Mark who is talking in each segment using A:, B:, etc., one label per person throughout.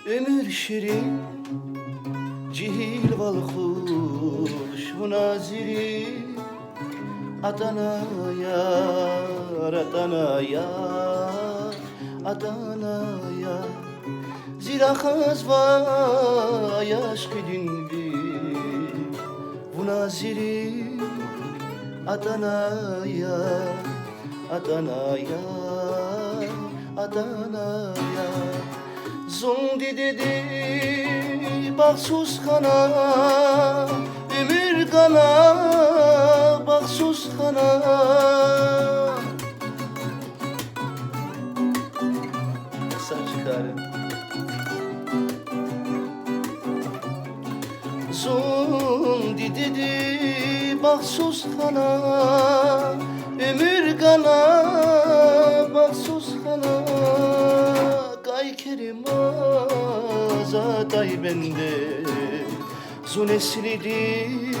A: ömür şirin cihil val kuş münaziri Adana yar, Adana yar, Adana yar Zira kazva aşk dinli bu naziri Adana yar, Adana yar, Adana yar Zondi dedi baksuz kana ömür kana baksuz kana Mesaj çıkarın Zondi dedi baksuz kana ömür kana baksuz kana Kay kerim azatay bende Zuneslidir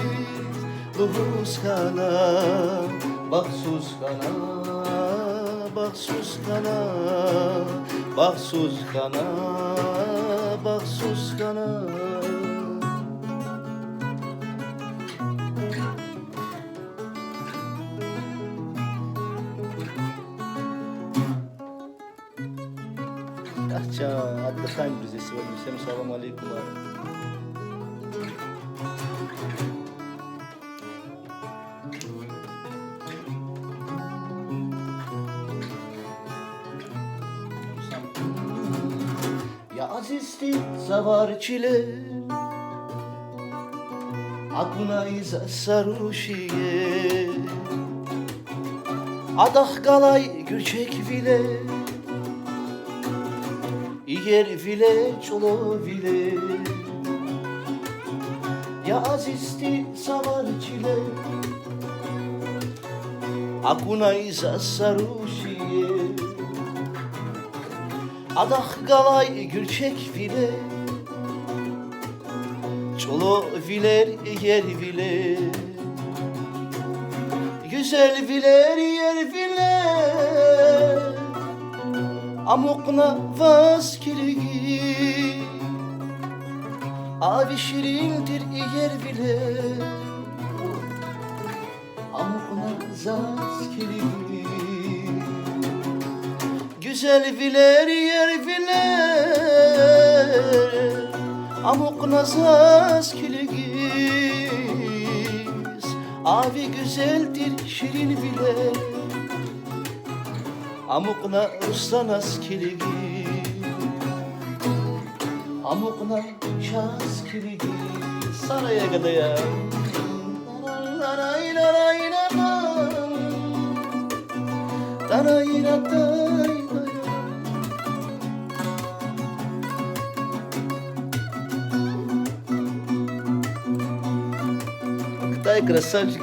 A: Luhus kana baksuz kana baksuz kana baksuz kana baksuz kana Can, Adlıkayım Rizesi var. Selamun aleyküm abi. Ya azizdi zavar çile Akuna iza saruşiye Adah galay gürçek vile Yer vile çolo vile Ya azizdi savar çile Akuna iza saruşiye Adah galay gürçek vile Çolo viler yer vile Güzel viler yer viler Amokna vaz kiligi Abi şirindir yer bile Amokna zaz kiligi Güzel viler yer biler Amokna zaz kiligis Abi güzeldir şirin bile Amukna ustanas kiligi Amukna şans kiligi Saraya kadar ya Китай красавчик,